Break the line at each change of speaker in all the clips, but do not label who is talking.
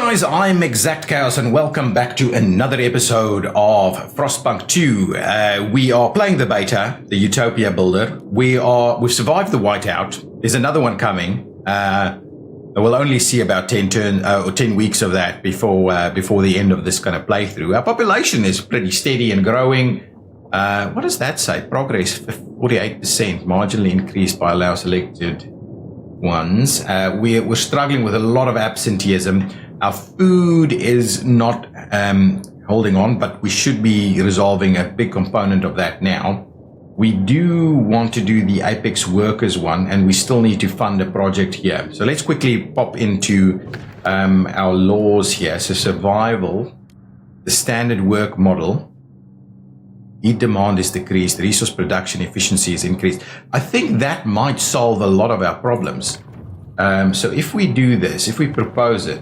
guys, I'm ExactChaos and welcome back to another episode of Frostpunk 2. We are playing the beta, the Utopia builder. We've survived the whiteout. There's another one coming. We'll only see about 10 weeks of that before the end of this kind of playthrough. Our population is pretty steady and growing. What does that say? Progress 48%, marginally increased by allow selected ones. We're struggling with a lot of absenteeism. Our food is not holding on, but we should be resolving a big component of that now. We do want to do the Apex Workers one, and we still need to fund a project here. So let's quickly pop into our laws here. So survival, the standard work model. Heat demand is decreased, resource production efficiency is increased. I think that might solve a lot of our problems. So if we do this, if we propose it,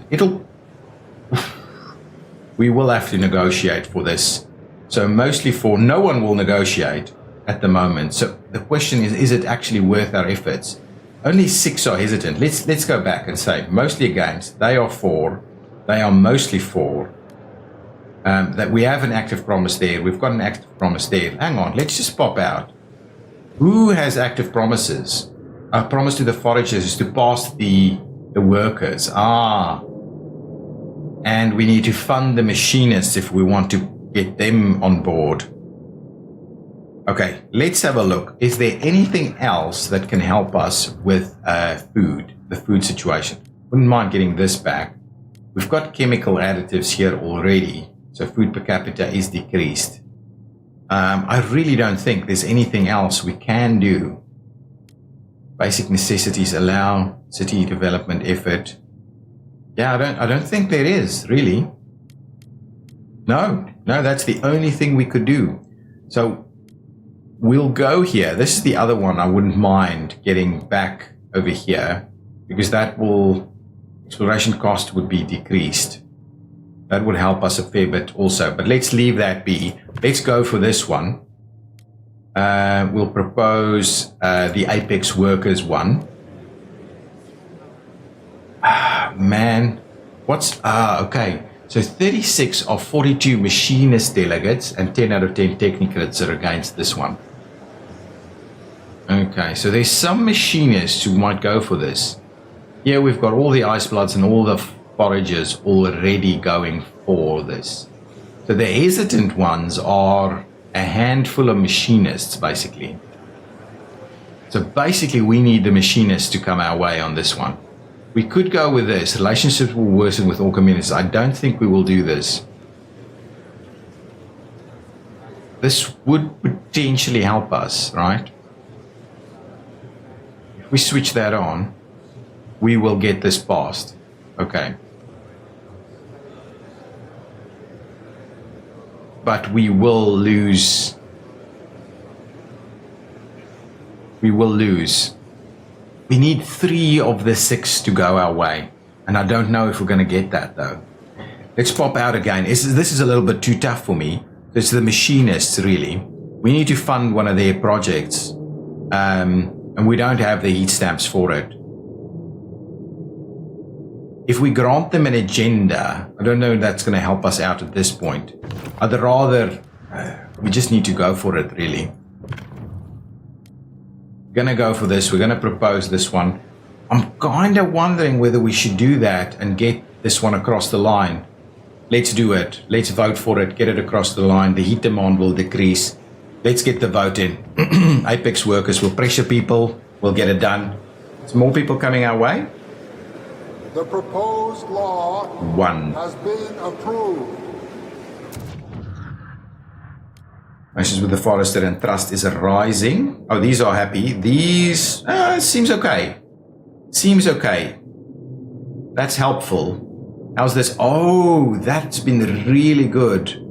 we will have to negotiate for this. So mostly no one will negotiate at the moment. So the question is it actually worth our efforts? Only 6 are hesitant. Let's go back and say mostly against. They are for. They are mostly for. That we have an active promise there. We've got an active promise there. Hang on, let's just pop out. Who has active promises? A promise to the foragers is to pass the workers. And we need to fund the machinists if we want to get them on board. Okay, let's have a look. Is there anything else that can help us with food, the food situation? Wouldn't mind getting this back. We've got chemical additives here already. So food per capita is decreased. I really don't think there's anything else we can do. Basic necessities allow city development effort. Yeah, I don't think there is really. No, that's the only thing we could do. So we'll go here. This is the other one I wouldn't mind getting back over here because that will, exploration cost would be decreased. That would help us a fair bit also, but let's leave that be. Let's go for this one. We'll propose the Apex Workers one. Man, okay. So 36 of 42 machinist delegates and 10 out of 10 technocrats are against this one. Okay, so there's some machinists who might go for this. Here we've got all the ice bloods and all the foragers already going for this. So the hesitant ones are a handful of machinists, basically. So basically we need the machinists to come our way on this one. We could go with this. Relationships will worsen with all communities. I don't think we will do this. This would potentially help us, right? If we switch that on, we will get this passed. Okay. But we will lose. We will lose. We need 3 of the 6 to go our way. And I don't know if we're going to get that, though. Let's pop out again. This is a little bit too tough for me. It's the machinists, really. We need to fund one of their projects. And we don't have the heat stamps for it. If we grant them an agenda, I don't know if that's going to help us out at this point. I'd rather, we just need to go for it, really. We're going to go for this. We're going to propose this one. I'm kind of wondering whether we should do that and get this one across the line. Let's do it. Let's vote for it. Get it across the line. The heat demand will decrease. Let's get the vote in. Apex Workers will pressure people. We'll get it done. There's more people coming our way.
The proposed law
1
has been approved.
Relations with the forester and trust is rising. Oh, these are happy. These seems okay. Seems okay. That's helpful. How's this? Oh, that's been really good.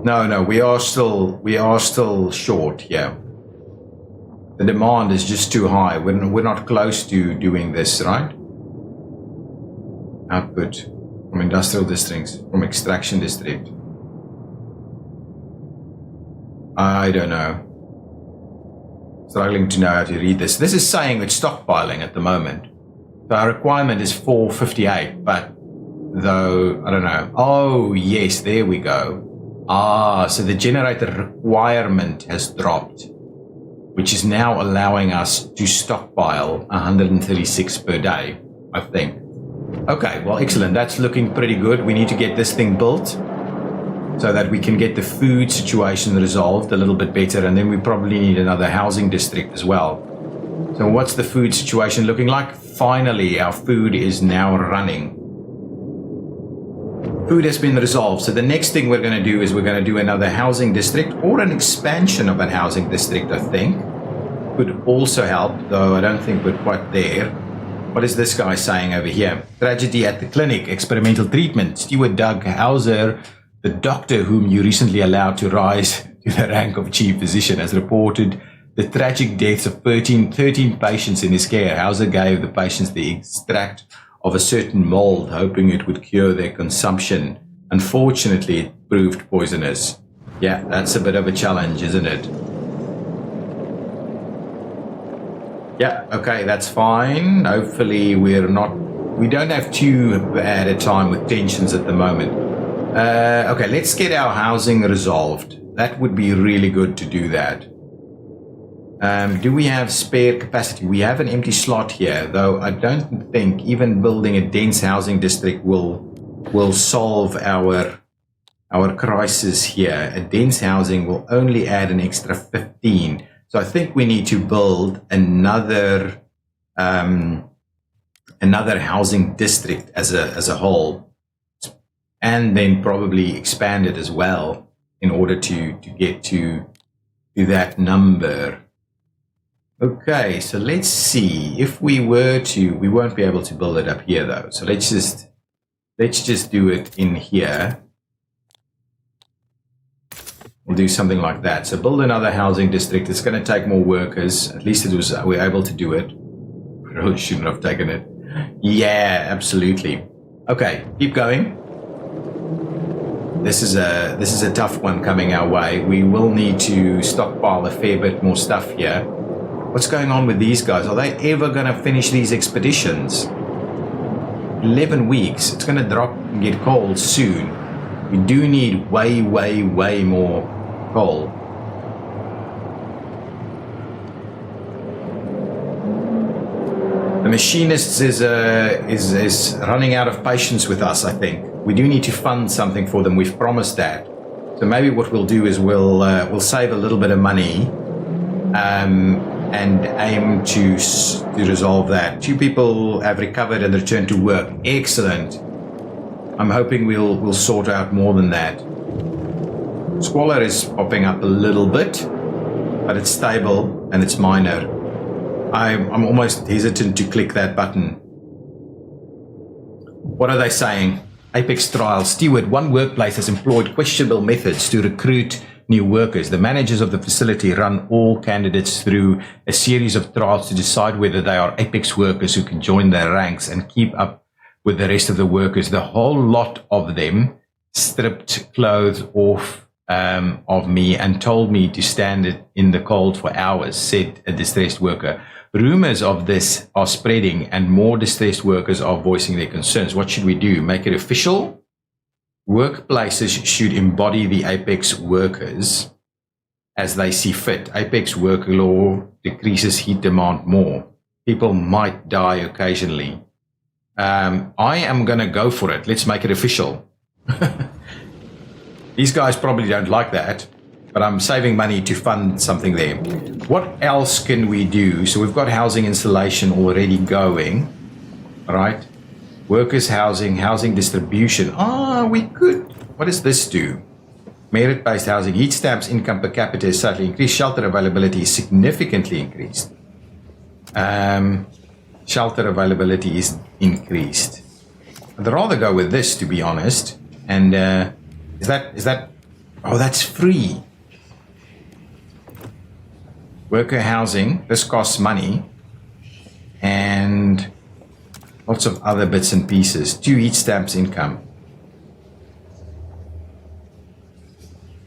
No, we are still short here. The demand is just too high. We're not close to doing this, right? Output from industrial districts, from extraction district. I don't know. Struggling to know how to read this. This is saying it's stockpiling at the moment. So our requirement is 458, but though, I don't know. Oh, yes, there we go. So the generator requirement has dropped, which is now allowing us to stockpile 136 per day, I think. Okay, well, excellent. That's looking pretty good. We need to get this thing built so that we can get the food situation resolved a little bit better, and then we probably need another housing district as well. So what's the food situation looking like? Finally, our food is now running. Food has been resolved. So the next thing we're going to do is we're going to do another housing district or an expansion of a housing district, I think. Could also help, though I don't think we're quite there. What is this guy saying over here? Tragedy at the clinic, experimental treatment. Steward Doug Hauser, the doctor whom you recently allowed to rise to the rank of chief physician, has reported the tragic deaths of 13 patients in his care. Hauser gave the patients the extract of a certain mold, hoping it would cure their consumption. Unfortunately, it proved poisonous. Yeah, that's a bit of a challenge, isn't it? Yeah, okay, that's fine. Hopefully we don't have too bad a time with tensions at the moment. Okay, let's get our housing resolved. That would be really good to do that. Do we have spare capacity? We have an empty slot here, though I don't think even building a dense housing district will solve our crisis here. A dense housing will only add an extra 15. So I think we need to build another housing district as a whole, and then probably expand it as well in order to get to that number. Okay, so let's see. If we were to, we won't be able to build it up here though. So let's just do it in here. We'll do something like that. So build another housing district. It's going to take more workers. At least we're able to do it. Really shouldn't have taken it. Yeah, absolutely. Okay, keep going. This is a tough one coming our way. We will need to stockpile a fair bit more stuff here. What's going on with these guys? Are they ever going to finish these expeditions? 11 weeks. It's going to drop and get cold soon. We do need way more coal. The machinist is running out of patience with us, I think. We do need to fund something for them. We've promised that. So maybe what we'll do is we'll save a little bit of money and aim to resolve that. 2 people have recovered and returned to work. Excellent. I'm hoping we'll sort out more than that. Squalor is popping up a little bit, but it's stable and it's minor. I'm almost hesitant to click that button. What are they saying? Apex trial. Steward, one workplace has employed questionable methods to recruit new workers. The managers of the facility run all candidates through a series of trials to decide whether they are Apex workers who can join their ranks and keep up with the rest of the workers. The whole lot of them stripped clothes off of me and told me to stand in the cold for hours, said a distressed worker. Rumors of this are spreading and more distressed workers are voicing their concerns. What should we do? Make it official? Workplaces should embody the Apex workers as they see fit. Apex work law decreases heat demand more. People might die occasionally. I am going to go for it. Let's make it official. These guys probably don't like that, but I'm saving money to fund something there. What else can we do? So we've got housing installation already going, all right? Workers housing, housing distribution. We could. What does this do? Merit-based housing. Heat stamps income per capita is slightly increased. Shelter availability is significantly increased. Shelter availability is increased. I'd rather go with this, to be honest. And is that? Oh, that's free. Worker housing. This costs money. And lots of other bits and pieces. 2 heat stamps income.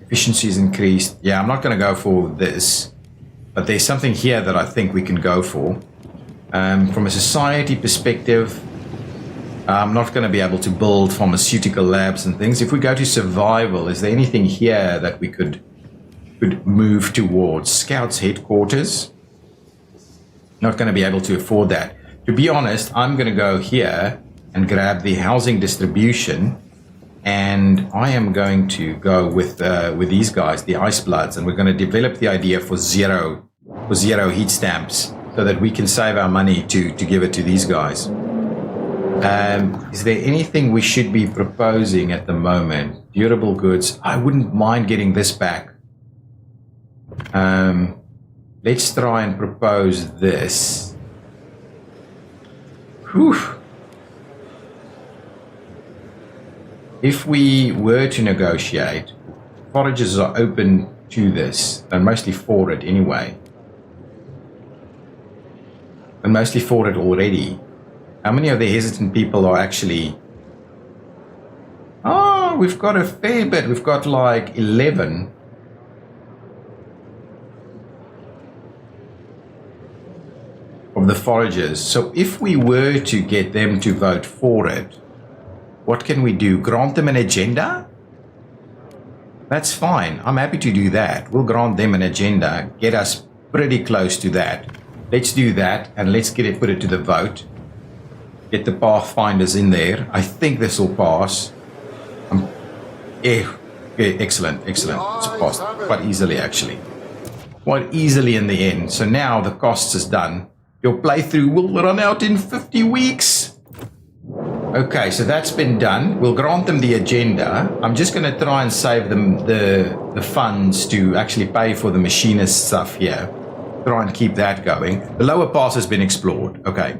Efficiency is increased. Yeah, I'm not going to go for this. But there's something here that I think we can go for. From a society perspective, I'm not going to be able to build pharmaceutical labs and things. If we go to survival, is there anything here that we could move towards? Scouts headquarters. Not going to be able to afford that. To be honest, I'm going to go here and grab the housing distribution, and I am going to go with these guys, the Ice Bloods, and we're going to develop the idea for zero heat stamps so that we can save our money to give it to these guys. Is there anything we should be proposing at the moment? Durable goods. I wouldn't mind getting this back. Let's try and propose this. Whew. If we were to negotiate, forages are open to this, and mostly for it anyway. And mostly for it already. How many of the hesitant people are actually... Oh, we've got a fair bit. We've got like 11. Of the foragers. So if we were to get them to vote for it, what can we do? Grant them an agenda? That's fine. I'm happy to do that. We'll grant them an agenda, get us pretty close to that. Let's do that, and let's put it to the vote. Get the Pathfinders in there. I think this will pass. Excellent. It's passed quite easily, actually. Quite easily in the end. So now the costs is done. Your playthrough will run out in 50 weeks. Okay, so that's been done. We'll grant them the agenda. I'm just going to try and save them the funds to actually pay for the machinist stuff here. Try and keep that going. The lower pass has been explored. Okay,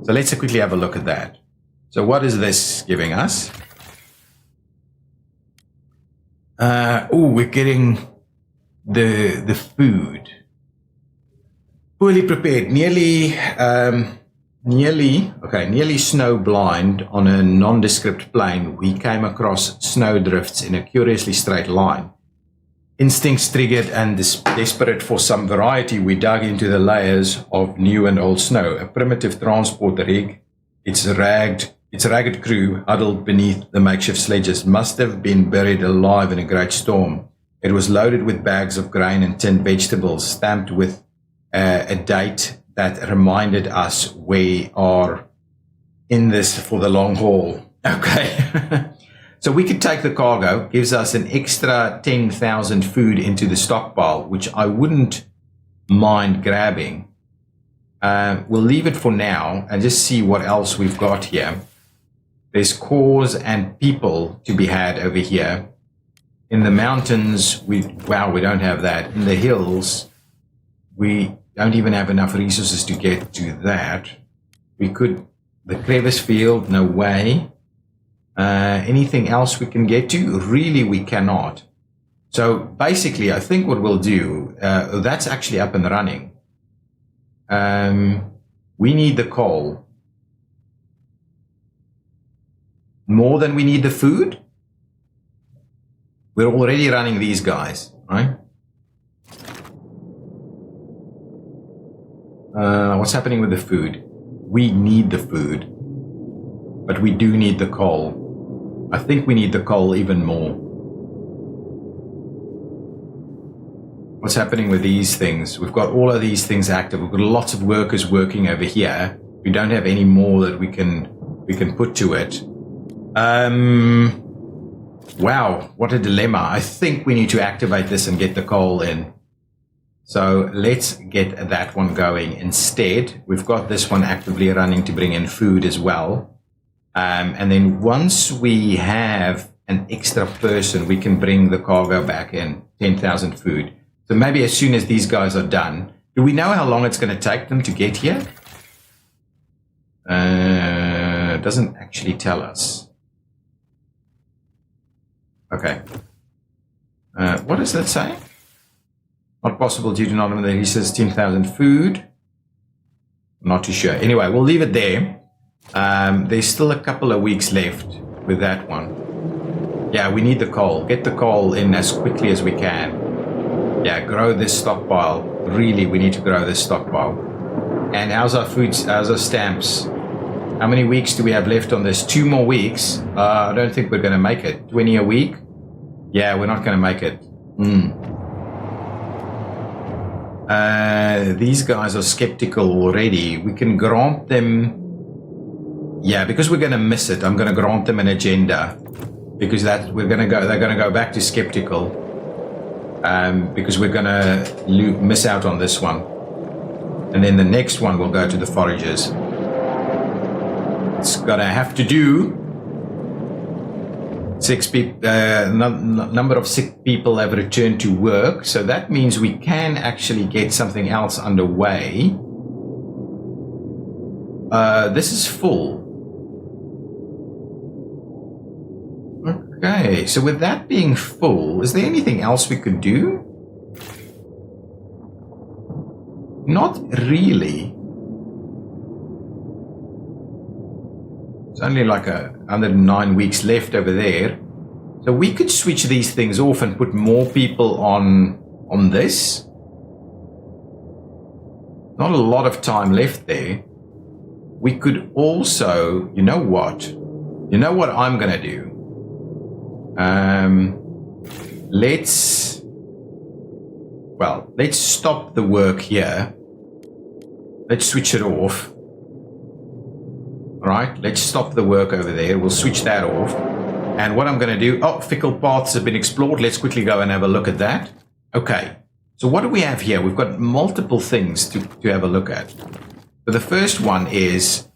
so let's quickly have a look at that. So what is this giving us? We're getting the food. Poorly prepared, nearly snow blind on a nondescript plain. We came across snowdrifts in a curiously straight line. Instincts triggered and desperate for some variety, we dug into the layers of new and old snow. A primitive transport rig, its ragged crew huddled beneath the makeshift sledges, must have been buried alive in a great storm. It was loaded with bags of grain and tinned vegetables, stamped with a date that reminded us we are in this for the long haul. Okay. So we could take the cargo, gives us an extra 10,000 food into the stockpile, which I wouldn't mind grabbing. We'll leave it for now and just see what else we've got here. There's cores and people to be had over here. In the mountains, we don't have that. In the hills, we don't even have enough resources to get to that. We could, the crevice field, no way. Anything else we can get to? Really, we cannot. So basically, I think what we'll do, that's actually up and running. We need the coal. More than we need the food? We're already running these guys, right? What's happening with the food? We need the food, but we do need the coal. I think we need the coal even more. What's happening with these things? We've got all of these things active. We've got lots of workers working over here. We don't have any more that we can put to it. Wow, what a dilemma. I think we need to activate this and get the coal in. So let's get that one going instead. We've got this one actively running to bring in food as well. And then once we have an extra person, we can bring the cargo back in, 10,000 food. So maybe as soon as these guys are done, do we know how long it's going to take them to get here? It doesn't actually tell us. Okay. What does that say? Not possible due to non-limited. He says 10,000 food. Not too sure. Anyway, we'll leave it there. There's still a couple of weeks left with that one. Yeah, we need the coal. Get the coal in as quickly as we can. Yeah, grow this stockpile. Really, we need to grow this stockpile. And how's our foods, how's our stamps? How many weeks do we have left on this? 2 more weeks. I don't think we're going to make it. 20 a week? Yeah, we're not going to make it. These guys are skeptical already. We can grant them... Yeah, because we're going to miss it, I'm going to grant them an agenda. Because they're going to go back to skeptical. Because we're going to miss out on this one. And then the next one will go to the foragers. It's going to have to do. Number of sick people have returned to work, so that means we can actually get something else underway. This is full. Okay, so with that being full, is there anything else we could do? Not really. It's only like 109 weeks left over there. So we could switch these things off and put more people on this. Not a lot of time left there. We could also, you know what? You know what I'm going to do? Let's stop the work here. Let's switch it off. Right, let's stop the work over there. We'll switch that off. And what I'm going to do... Oh, fickle paths have been explored. Let's quickly go and have a look at that. Okay, so what do we have here? We've got multiple things to have a look at. So the first one is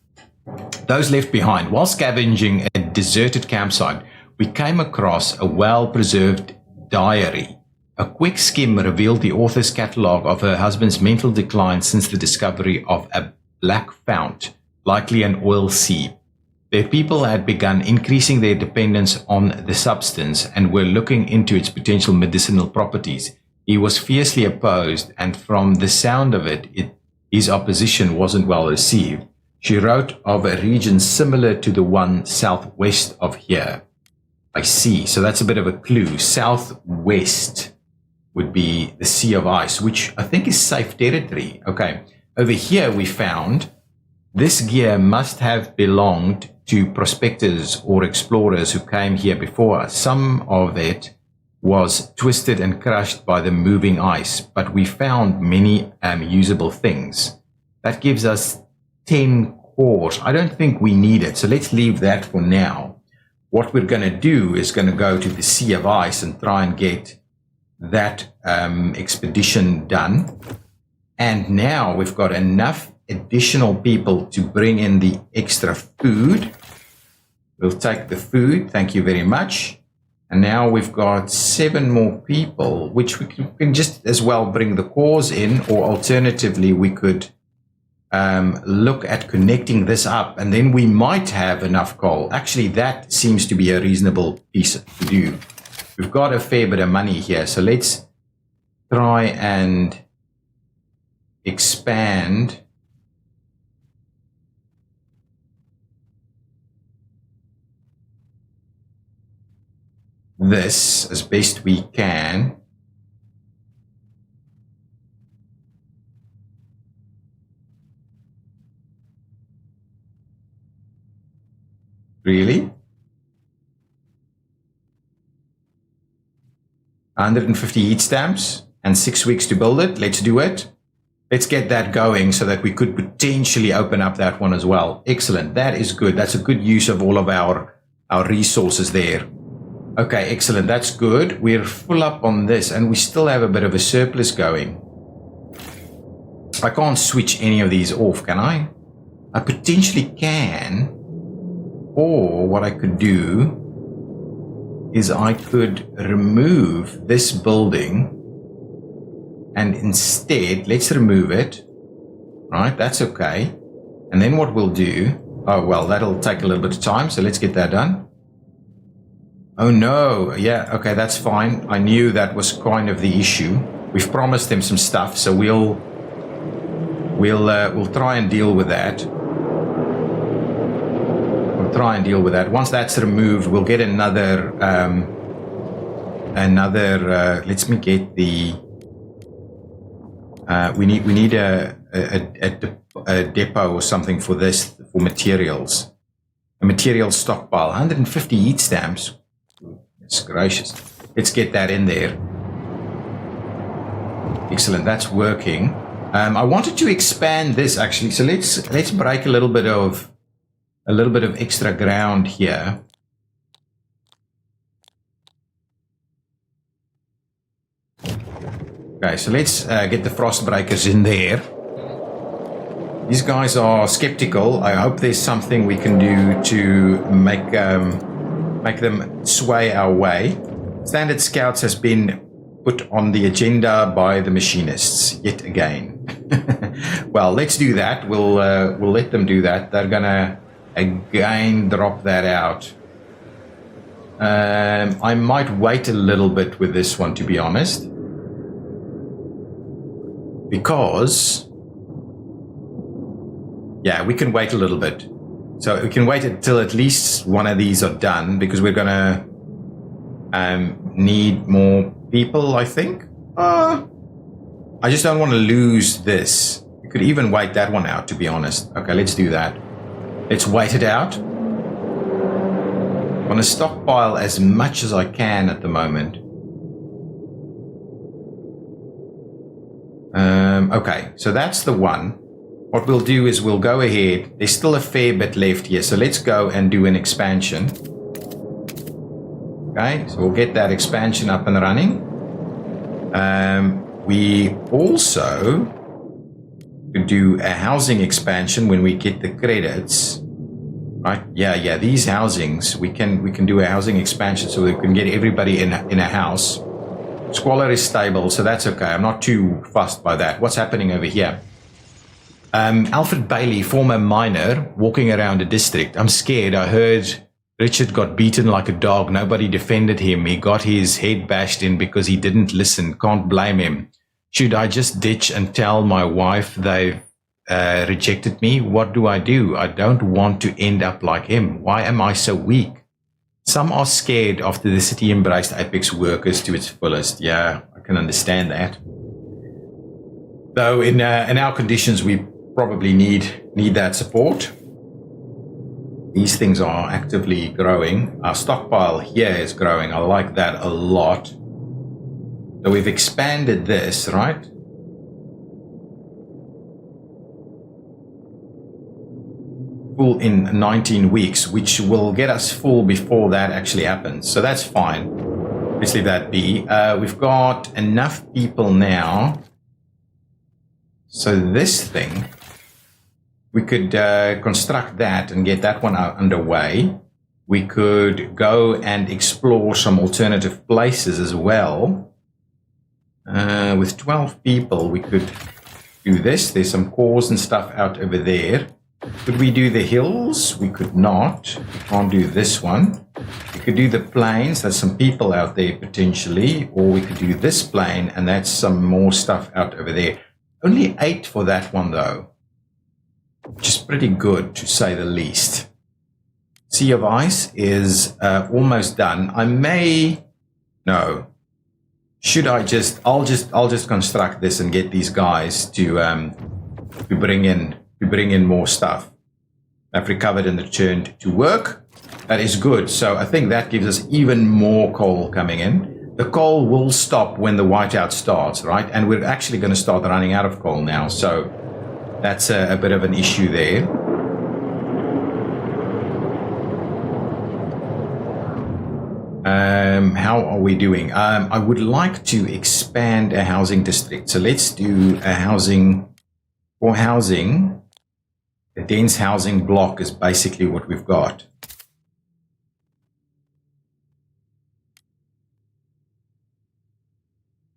those left behind. While scavenging a deserted campsite, we came across a well-preserved diary. A quick skim revealed the author's catalogue of her husband's mental decline since the discovery of a black fount, likely an oil seep. Their people had begun increasing their dependence on the substance and were looking into its potential medicinal properties. He was fiercely opposed, and from the sound of it, his opposition wasn't well received. She wrote of a region similar to the one southwest of here. I see, so that's a bit of a clue. Southwest would be the Sea of Ice, which I think is safe territory. Okay, over here we found this gear must have belonged to prospectors or explorers who came here before us. Some of it was twisted and crushed by the moving ice, but we found many usable things. That gives us 10 cores. I don't think we need it, so let's leave that for now. What we're going to do is going to go to the Sea of Ice and try and get that expedition done. And now we've got enough additional people to bring in the extra food. We'll take the food, thank you very much. And now we've got 7 more people, which we can just as well bring the cores in, or alternatively we could look at connecting this up, and then we might have enough coal. Actually, that seems to be a reasonable piece to do. We've got a fair bit of money here, so let's try and expand this as best we can. Really? 150 heat stamps and 6 weeks to build it. Let's do it. Let's get that going so that we could potentially open up that one as well. Excellent. That is good. That's a good use of all of our resources there. Okay, excellent. That's good. We're full up on this and we still have a bit of a surplus going. I can't switch any of these off, can I? I potentially can. Or what I could do is I could remove this building and instead, let's remove it. Right, that's okay. And then what we'll do, oh, well, that'll take a little bit of time, so let's get that done. Oh no, yeah, okay, that's fine. I knew that was kind of the issue. We've promised them some stuff, so we'll try and deal with that. Once that's removed, we'll get another, let me get the We need a depot or something for this, for materials. A material stockpile. 150 heat stamps. Goodness gracious. Let's get that in there. Excellent. That's working. I wanted to expand this actually. So let's break a little bit of extra ground here. Okay, so let's get the frost breakers in there. These guys are skeptical. I hope there's something we can do to make them sway our way. Standard Scouts has been put on the agenda by the machinists yet again. Well, let's do that. We'll let them do that. They're gonna again drop that out. I might wait a little bit with this one, to be honest, because yeah, we can wait a little bit. So we can wait until at least one of these are done, because we're gonna need more people, I think. I just don't want to lose this. We could even wait that one out, to be honest. Okay, let's do that. Let's wait it out. I'm going to stockpile as much as I can at the moment. Okay, so that's the one. What we'll do is we'll go ahead. There's still a fair bit left here, so let's go and do an expansion. Okay, so we'll get that expansion up and running. We also could do a housing expansion when we get the credits. Right? Yeah. These housings, we can do a housing expansion so we can get everybody in a house. Squalor is stable, so that's okay. I'm not too fussed by that. What's happening over here? Alfred Bailey, former miner, walking around a district. I'm scared. I heard Richard got beaten like a dog. Nobody defended him. He got his head bashed in because he didn't listen. Can't blame him. Should I just ditch and tell my wife they've rejected me? What do? I don't want to end up like him. Why am I so weak? Some are scared after the city embraced Apex workers to its fullest. Yeah, I can understand that. Though in our conditions, we probably need that support. These things are actively growing. Our stockpile here is growing. I like that a lot. So we've expanded this, right? Full in 19 weeks, which will get us full before that actually happens. So that's fine. Let's leave that be. We've got enough people now. So this thing, we could construct that and get that one underway. We could go and explore some alternative places as well. With 12 people, we could do this. There's some cores and stuff out over there. Could we do the hills? We could not. We can't do this one. We could do the plains. There's some people out there potentially. Or we could do this plain, and that's some more stuff out over there. Only 8 for that one, though. Which is pretty good, to say the least. Sea of Ice is almost done. I may... No. Should I just... I'll just construct this and get these guys to bring in more stuff. I've recovered and returned to work. That is good. So I think that gives us even more coal coming in. The coal will stop when the whiteout starts, right? And we're actually going to start running out of coal now. So that's a bit of an issue there. How are we doing? I would like to expand a housing district. So let's do a housing. For housing, a dense housing block is basically what we've got.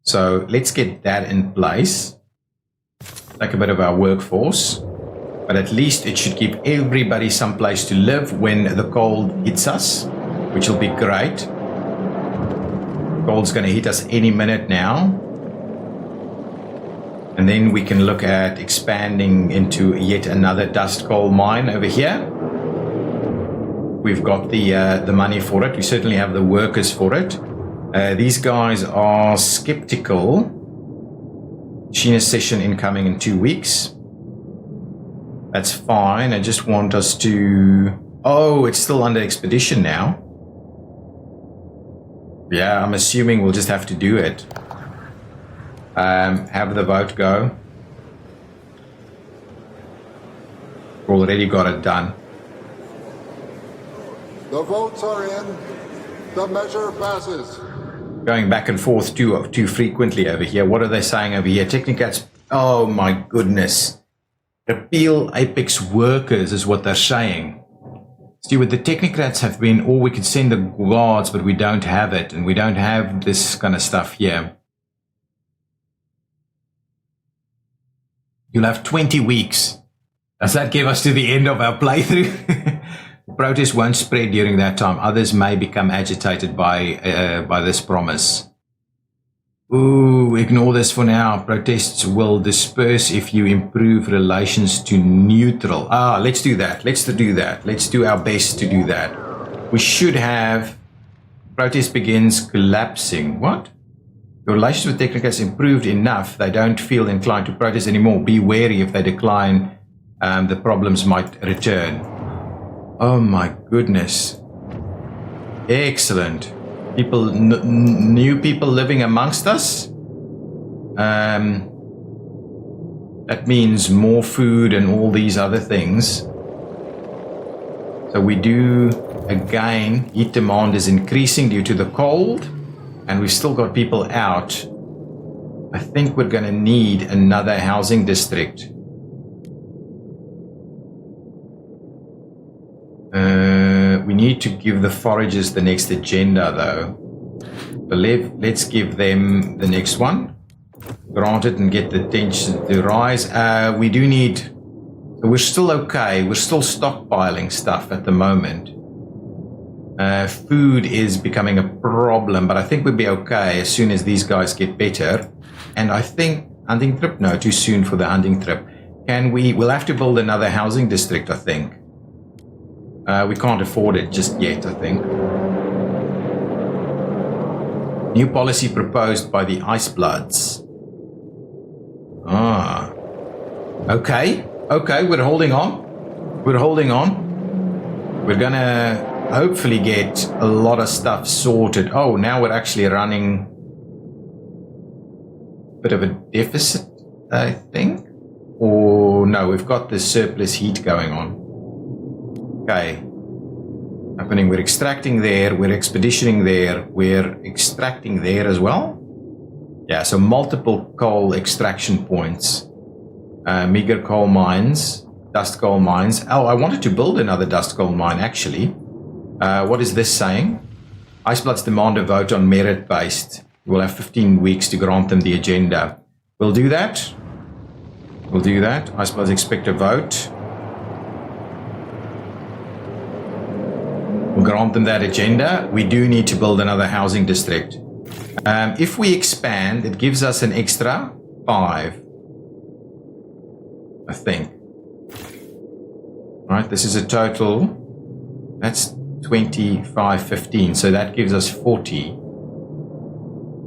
So let's get that in place. Like a bit of our workforce, but at least it should give everybody some place to live when the cold hits us, which will be great. Cold's going to hit us any minute now. And then we can look at expanding into yet another dust coal mine over here. We've got the money for it. We certainly have the workers for it. These guys are skeptical. Machinist session incoming in 2 weeks. That's fine. I just want us to... Oh, it's still under expedition now. Yeah, I'm assuming we'll just have to do it. Have the vote go. Already got it done.
The votes are in. The measure passes.
Going back and forth too frequently over here. What are they saying over here? Technocrats. Oh my goodness. Repeal Apex workers is what they're saying. Stuart, the technocrats have been, or we could send the guards, but we don't have it, and we don't have this kind of stuff here. You'll have 20 weeks. Does that give us to the end of our playthrough? Protests won't spread during that time. Others may become agitated by this promise. Ooh, ignore this for now. Protests will disperse if you improve relations to neutral. Let's do that. Let's do that. Let's do our best to do that. We should have protest begins collapsing. What? Your relations with technocrats improved enough. They don't feel inclined to protest anymore. Be wary if they decline. The problems might return. Oh my goodness. Excellent. People, new people living amongst us. That means more food and all these other things. So we do, again, heat demand is increasing due to the cold, and we've still got people out. I think we're going to need another housing district. We need to give the foragers the next agenda, though. So let's give them the next one. Grant it and get the tension to rise. We do need... So we're still okay. We're still stockpiling stuff at the moment. Food is becoming a problem, but I think we'll be okay as soon as these guys get better. And I think hunting trip? No, too soon for the hunting trip. We'll have to build another housing district, I think. We can't afford it just yet, I think. New policy proposed by the Ice Bloods. Okay, we're holding on. We're gonna hopefully get a lot of stuff sorted. Oh, now we're actually running a bit of a deficit, I think. Or no, we've got the surplus heat going on. Okay. Happening. We're extracting there. We're expeditioning there. We're extracting there as well. Yeah, so multiple coal extraction points. Meager coal mines. Dust coal mines. Oh, I wanted to build another dust coal mine, actually. What is this saying? Icebloods demand a vote on merit-based. We'll have 15 weeks to grant them the agenda. We'll do that. Icebloods expect a vote. We'll grant them that agenda. We do need to build another housing district. If we expand, it gives us an extra 5. I think. Right, this is a total. That's 25, 15. So that gives us 40.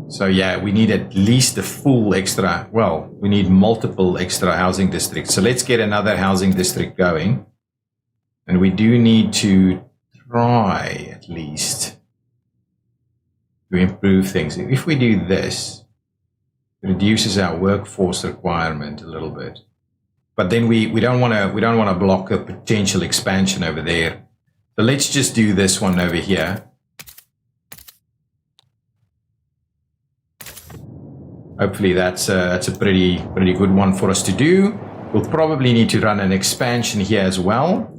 So yeah, we need at least a full extra. Well, we need multiple extra housing districts. So let's get another housing district going. And we do need to try at least to improve things. If we do this, it reduces our workforce requirement a little bit. But then we don't want to block a potential expansion over there. So let's just do this one over here. Hopefully that's a pretty good one for us to do. We'll probably need to run an expansion here as well.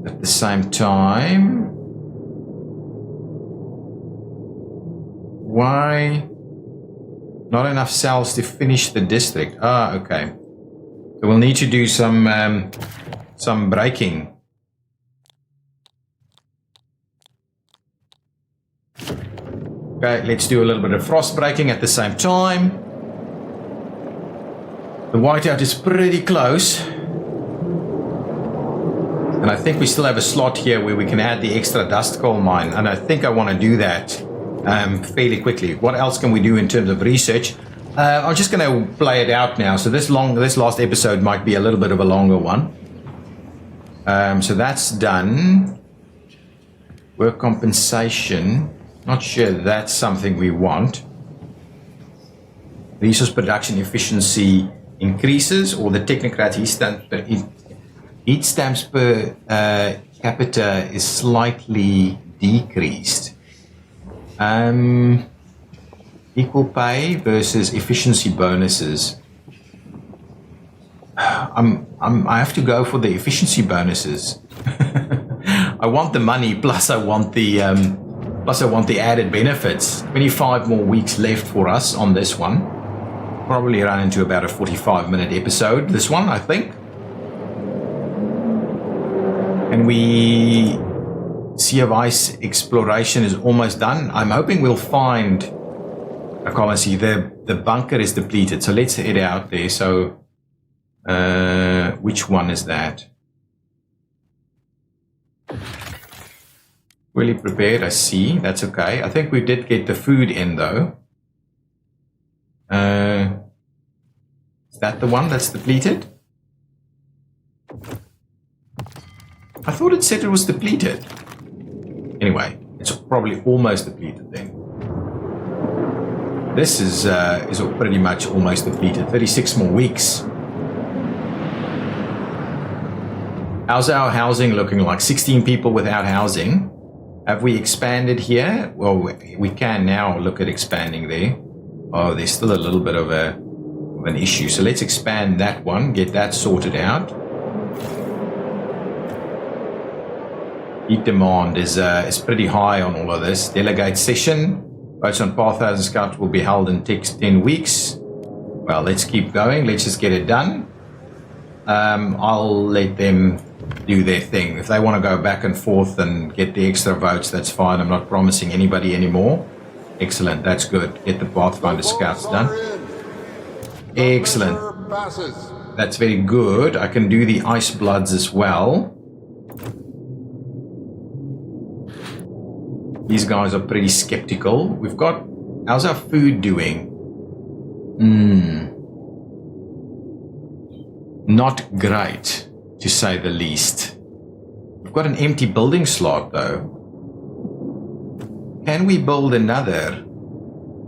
At the same time, why not enough cells to finish the district? Okay. So we'll need to do some braking. Okay, let's do a little bit of frost braking at the same time. The whiteout is pretty close. And I think we still have a slot here where we can add the extra dust coal mine. And I think I want to do that fairly quickly. What else can we do in terms of research? I'm just going to play it out now. So this last episode might be a little bit of a longer one. So that's done. Work compensation. Not sure that's something we want. Resource production efficiency increases, or the technocrat heat stamps per capita is slightly decreased. Equal pay versus efficiency bonuses. I have to go for the efficiency bonuses. I want the money, plus I want the added benefits. 25 more weeks left for us on this one. Probably run into about a 45-minute episode. This one, I think. And we Sea of Ice exploration is almost done. I'm hoping we'll find a colony. The bunker is depleted, so let's head out there. So, which one is that? Really prepared, I see. That's okay. I think we did get the food in, though. Is that the one that's depleted? I thought it said it was depleted. Anyway, it's probably almost depleted then. This is pretty much almost depleted. 36 more weeks. How's our housing looking like? 16 people without housing. Have we expanded here? Well, we can now look at expanding there. Oh, there's still a little bit of an issue. So let's expand that one, get that sorted out. Heat demand is pretty high on all of this. Delegate session. Votes on Pathfinder Scouts will be held in 10 weeks. Well, let's keep going. Let's just get it done. I'll let them do their thing. If they want to go back and forth and get the extra votes, that's fine. I'm not promising anybody anymore. Excellent. That's good. Get the Pathfinder Scouts done. Excellent. That's very good. I can do the Ice Bloods as well. These guys are pretty skeptical. We've got... How's our food doing? Not great, to say the least. We've got an empty building slot, though. Can we build another?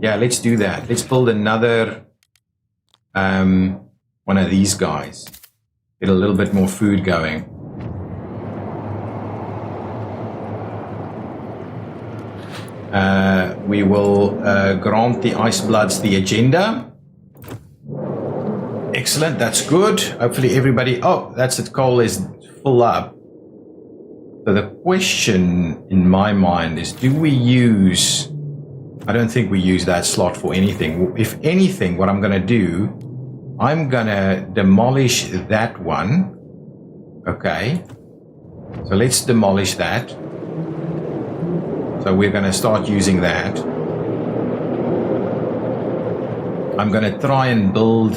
Yeah, let's do that. Let's build another one of these guys. Get a little bit more food going. We will grant the Ice Bloods the agenda. Excellent, that's good. Hopefully everybody... Oh, that's it. Coal is full up. So the question in my mind is, do we use... I don't think we use that slot for anything. If anything, what I'm going to do, I'm going to demolish that one. Okay. So let's demolish that. So we're going to start using that. I'm going to try and build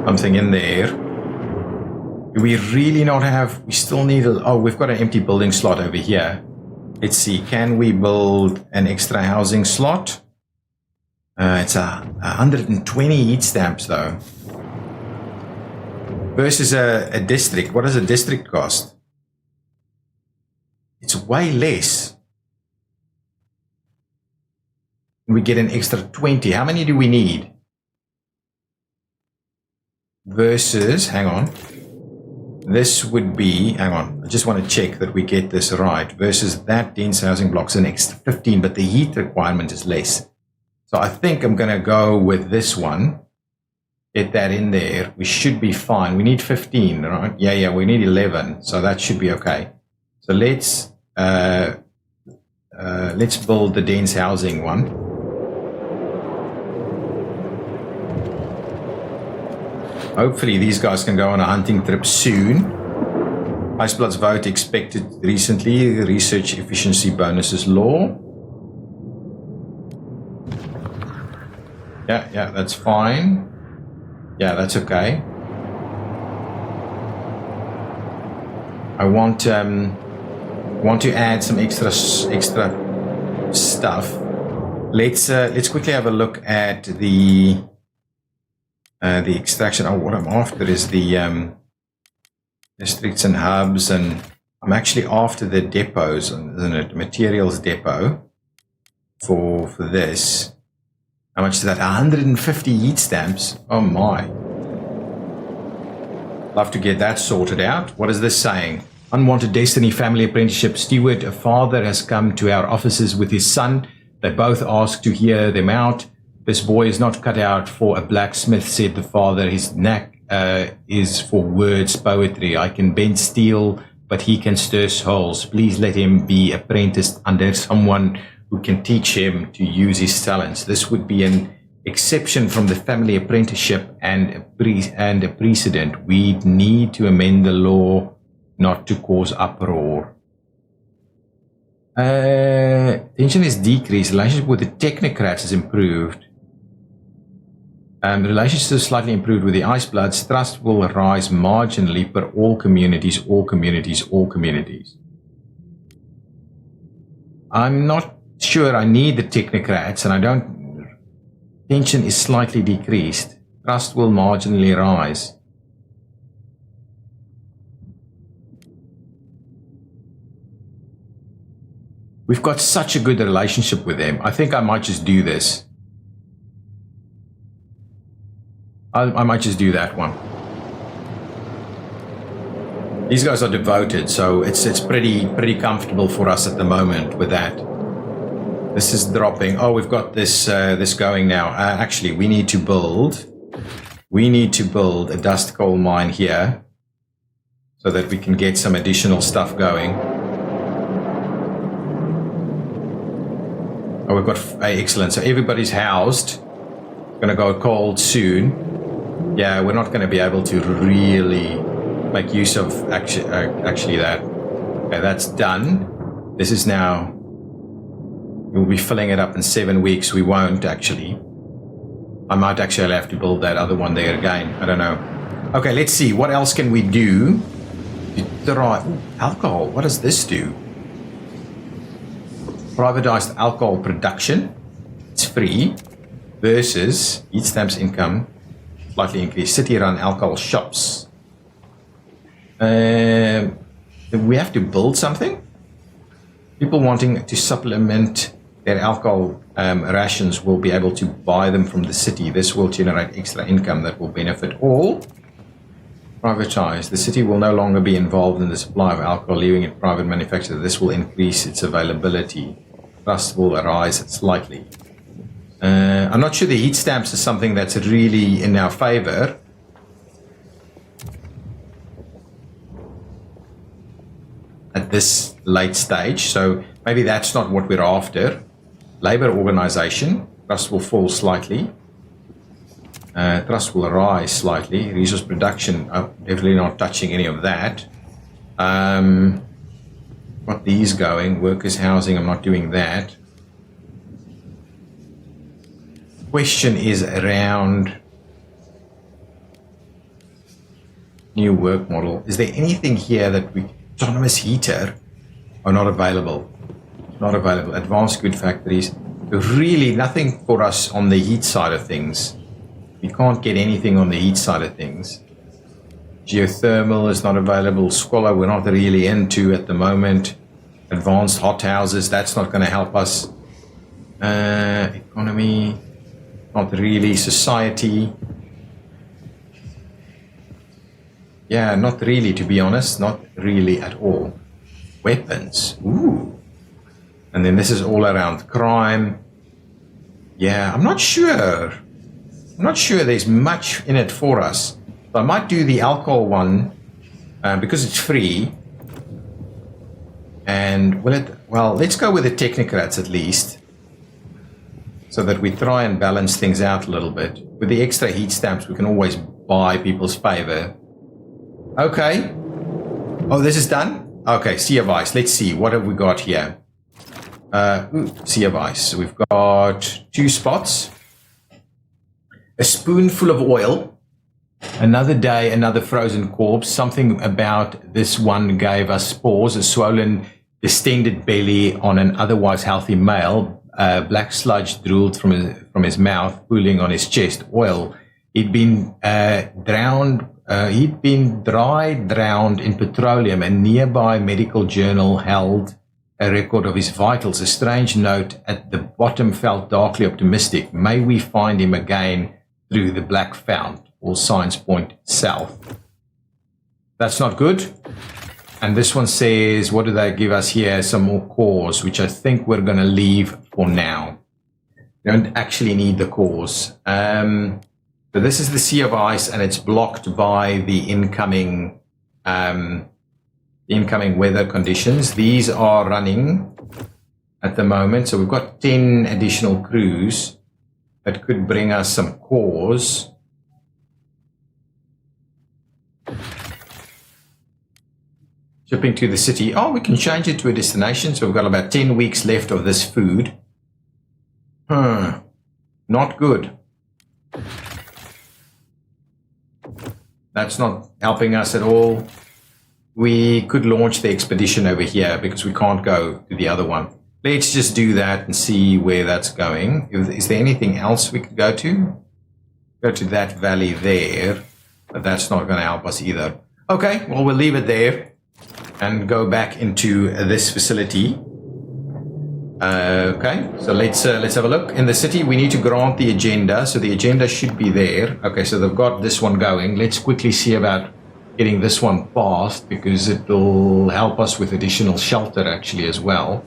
something in there. Do we really not have... We still need... Oh, we've got an empty building slot over here. Let's see. Can we build an extra housing slot? It's 120 heat stamps, though. Versus a district. What does a district cost? It's way less. We get an extra 20. How many do we need? Versus, hang on. This would be, hang on, I just want to check that we get this right. Versus that dense housing block's an extra 15, but the heat requirement is less. So I think I'm going to go with this one. Get that in there. We should be fine. We need 15, right? Yeah, we need 11. So that should be okay. So let's build the dense housing one. Hopefully these guys can go on a hunting trip soon. Iceblood's vote expected recently. Research efficiency bonuses law. Yeah, that's fine. Yeah, that's okay. I want to add some extra stuff. Let's quickly have a look at the The extraction, what I'm after is the districts and hubs, and I'm actually after the depots, isn't it? Materials depot for this. How much is that? 150 heat stamps. Oh my. Love to get that sorted out. What is this saying? Unwanted Destiny Family Apprenticeship Steward. A father has come to our offices with his son. They both ask to hear them out. This boy is not cut out for a blacksmith, said the father. His knack is for words, poetry. I can bend steel, but he can stir souls. Please let him be apprenticed under someone who can teach him to use his talents. This would be an exception from the family apprenticeship and a precedent. We need to amend the law not to cause uproar. Tension is decreased. Relationship with the technocrats is improved. Relationship is slightly improved with the Ice Bloods. Trust will rise marginally per all communities, all communities, all communities. I'm not sure I need the technocrats, and I don't. Tension is slightly decreased. Trust will marginally rise. We've got such a good relationship with them. I think I might just do this. I might just do that one. These guys are devoted, so it's pretty comfortable for us at the moment with that. This is dropping. Oh, we've got this going now. Actually, we need to build a dust coal mine here so that we can get some additional stuff going. Oh, we've got excellent. So everybody's housed. It's gonna go cold soon. Yeah, we're not going to be able to really make use of actually that. Okay, that's done. This is now. We'll be filling it up in 7 weeks. We won't actually. I might actually have to build that other one there again. I don't know. Okay, let's see. What else can we do? Alcohol. What does this do? Privatized alcohol production. It's free. Versus heat stamps income. Slightly increased. City-run alcohol shops. We have to build something. People wanting to supplement their alcohol rations will be able to buy them from the city. This will generate extra income that will benefit all. Privatize. The city will no longer be involved in the supply of alcohol, leaving it private manufacturer. This will increase its availability. Trust will arise slightly. I'm not sure the heat stamps is something that's really in our favor. At this late stage, so maybe that's not what we're after. Labor organization, trust will fall slightly. Trust will rise slightly. Resource production, definitely not touching any of that. Got these going. Workers' housing, I'm not doing that. Question is around new work model. Is there anything here that autonomous heater are not available? Not available. Advanced good factories. Really nothing for us on the heat side of things. We can't get anything on the heat side of things. Geothermal is not available. Squalor we're not really into at the moment. Advanced hot houses, that's not going to help us. Economy. Not really. Society. Yeah, not really, to be honest. Not really at all. Weapons. Ooh. And then this is all around crime. Yeah, I'm not sure. I'm not sure there's much in it for us. So I might do the alcohol one because it's free. And well, let's go with the technocrats at least, so that we try and balance things out a little bit. With the extra heat stamps, we can always buy people's favor. Okay. Oh, this is done? Okay, Sea of Ice. Let's see. What have we got here? Sea of Ice. So we've got 2 spots. A spoonful of oil. Another day, another frozen corpse. Something about this one gave us pause. A swollen, distended belly on an otherwise healthy male. Black sludge drooled from his mouth, pooling on his chest. Oil. He'd been drowned. He'd been drowned in petroleum. A nearby medical journal held a record of his vitals. A strange note at the bottom felt darkly optimistic. May we find him again through the black fount. All signs point south. That's not good. And this one says, what do they give us here? Some more cores, which I think we're going to leave for now. We don't actually need the cores. So this is the Sea of Ice, and it's blocked by the incoming weather conditions. These are running at the moment. So we've got 10 additional crews that could bring us some cores. Shipping to the city. Oh, we can change it to a destination. So we've got about 10 weeks left of this food. Not good. That's not helping us at all. We could launch the expedition over here because we can't go to the other one. Let's just do that and see where that's going. Is there anything else we could go to? Go to that valley there, but that's not going to help us either. Okay, well, we'll leave it there and go back into this facility. Okay, so let's have a look. In the city, we need to grant the agenda. So the agenda should be there. Okay, so they've got this one going. Let's quickly see about getting this one passed because it will help us with additional shelter actually as well.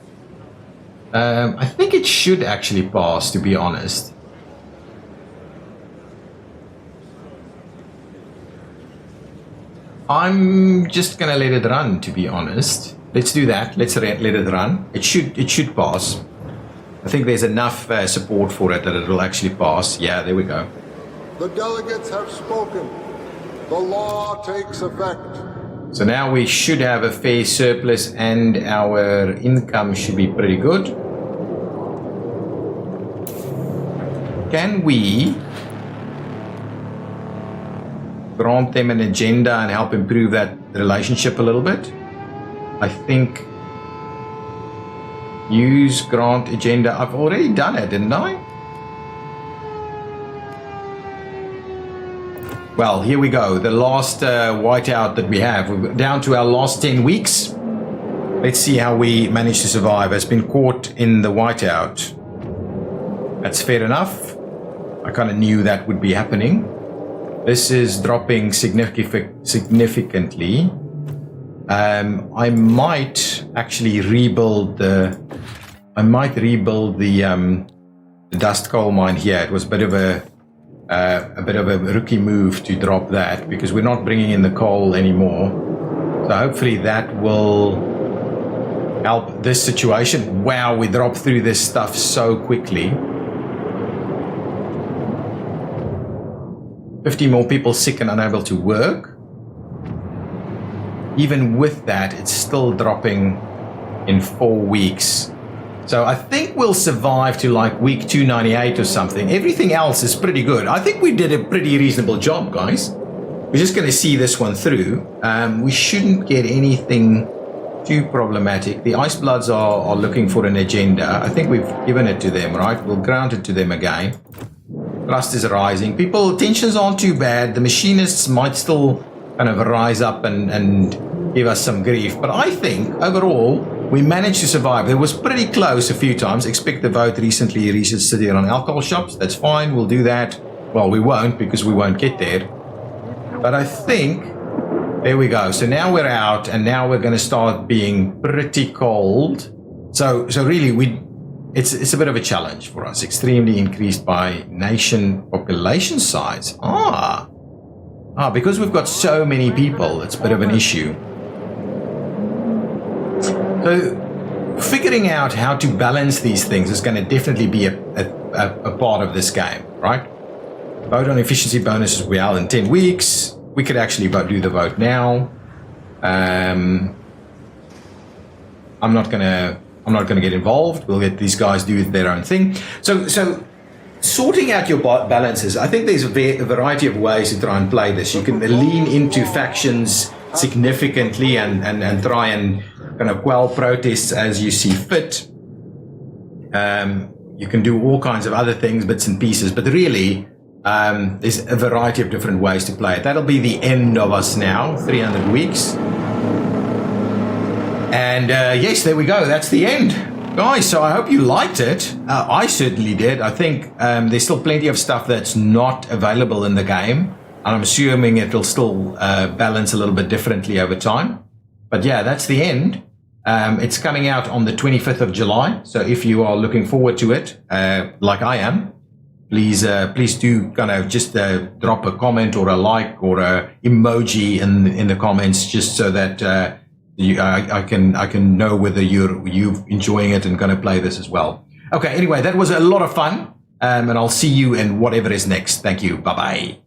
I think it should actually pass, to be honest. I'm just gonna let it run, to be honest. Let's do that. Let's let it run. It should pass. I think there's enough support for it that it will actually pass. Yeah, there we go.
The delegates have spoken. The law takes effect.
So now we should have a fair surplus and our income should be pretty good. Can we grant them an agenda and help improve that relationship a little bit? I think use grant agenda. I've already done it, didn't I? Well, here we go. The last whiteout that we have. We're down to our last 10 weeks. Let's see how we manage to survive. It's been caught in the whiteout. That's fair enough. I kind of knew that would be happening. This is dropping significantly. I might actually rebuild the dust coal mine here. It was a bit of a rookie move to drop that because we're not bringing in the coal anymore. So hopefully that will help this situation. Wow, we dropped through this stuff so quickly. 50 more people sick and unable to work. Even with that, it's still dropping in 4 weeks. So I think we'll survive to like week 298 or something. Everything else is pretty good. I think we did a pretty reasonable job, guys. We're just going to see this one through. We shouldn't get anything too problematic. The Ice Bloods are looking for an agenda. I think we've given it to them, right? We'll grant it to them again. Trust is rising. People, tensions aren't too bad. The machinists might still kind of rise up and give us some grief. But I think overall, we managed to survive. It was pretty close a few times. Expect the vote recently reached city on alcohol shops. That's fine. We'll do that. Well, we won't because we won't get there. But I think, there we go. So now we're out and now we're going to start being pretty cold. So really, it's a bit of a challenge for us. Extremely increased by nation population size. Because we've got so many people, it's a bit of an issue. So figuring out how to balance these things is going to definitely be a part of this game, right? Vote on efficiency bonuses well in 10 weeks. We could actually do the vote now. I'm not gonna get involved. We'll let these guys do their own thing. So sorting out your balances, I think there's a variety of ways to try and play this. You can lean into factions significantly and try and kind of quell protests as you see fit. You can do all kinds of other things, bits and pieces, but really, There's a variety of different ways to play it. That'll be the end of us now, 300 weeks. And yes, there we go. That's the end. Guys, so I hope you liked it. I certainly did. I think there's still plenty of stuff that's not available in the game. And I'm assuming it'll still balance a little bit differently over time. But yeah, that's the end. It's coming out on the 25th of July. So if you are looking forward to it, like I am, please do kind of just drop a comment or a like or a emoji in the comments, just so that I can know whether you're enjoying it and going to play this as well. Okay, anyway, that was a lot of fun, and I'll see you in whatever is next. Thank you. Bye-bye.